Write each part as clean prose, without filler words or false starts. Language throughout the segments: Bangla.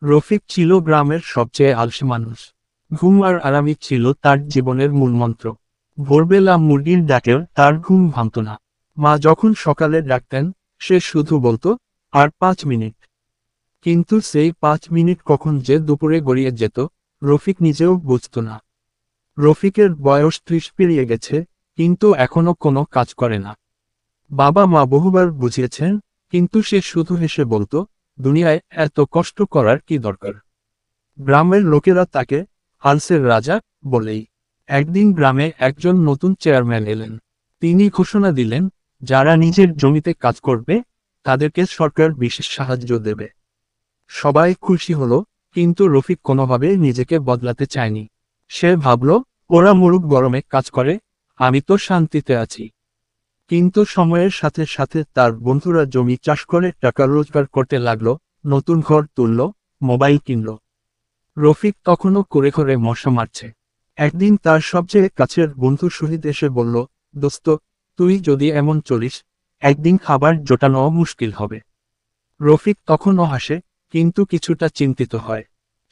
রফিক ছিল গ্রামের সবচেয়ে আলসে মানুষ। ঘুম আর আরামই ছিল তার জীবনের মূলমন্ত্র। ভোরবেলা মুরগির ডাকেও তার ঘুম ভাঙত না। মা যখন সকালে ডাকতেন, সে শুধু বলতো, আর 5 মিনিট। কিন্তু সেই 5 মিনিট কখন যে দুপুরে গড়িয়ে যেত, রফিক নিজেও বুঝত না। রফিকের বয়স 30 পেরিয়ে গেছে, কিন্তু এখনো কোনো কাজ করে না। বাবা মা বহুবার বুঝিয়েছেন, কিন্তু সে শুধু হেসে বলতো, দুনিয়ায় এত কষ্ট করার কি দরকার। গ্রামের লোকেরা তাকে হালসের রাজা বলেই। একদিন গ্রামে একজন নতুন চেয়ারম্যান এলেন। তিনি ঘোষণা দিলেন, যারা নিজের জমিতে কাজ করবে তাদেরকে সরকার বিশেষ সাহায্য দেবে। সবাই খুশি হলো, কিন্তু রফিক কোনোভাবে নিজেকে বদলাতে চায়নি। সে ভাবল, ওরা মুরুখ গরমে কাজ করে, আমি তো শান্তিতে আছি। কিন্তু সময়ের সাথে সাথে তার বন্ধুরা জমি চাষ করে টাকা রোজগার করতে লাগলো, নতুন ঘর তুলল, মোবাইল কিনল। রফিক তখনও করে করে মশা মারছে। একদিন তার সবচেয়ে কাছের বন্ধু শহীদ এসে বলল, দোস্ত, তুই যদি এমন চলিস, একদিন খাবার জোটানোও মুশকিল হবে। রফিক তখনও হাসে, কিন্তু কিছুটা চিন্তিত হয়।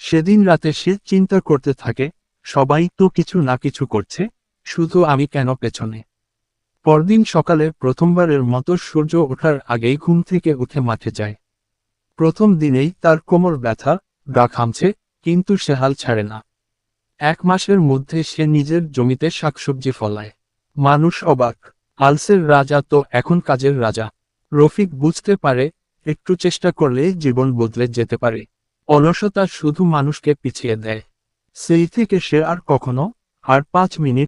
সেদিন রাতে সে চিন্তা করতে থাকে, সবাই তো কিছু না কিছু করছে, শুধু আমি কেন পেছনে। পরদিন সকালে প্রথমবারের মতো সূর্য ওঠার আগেই ঘুম থেকে উঠে মাঠে যায়। প্রথম দিনেই তার কোমর ব্যথা, গা ঘামছে, কিন্তু সে হাল ছাড়ে না। 1 মাসের মধ্যে সে নিজের জমিতে শাকসবজি ফলায়। মানুষ অবাক, আলসের রাজা তো এখন কাজের রাজা। রফিক বুঝতে পারে, একটু চেষ্টা করলে জীবন বদলে যেতে পারে। অলসতা শুধু মানুষকে পিছিয়ে দেয়। সেই থেকে সে আর কখনো, আর 5 মিনিট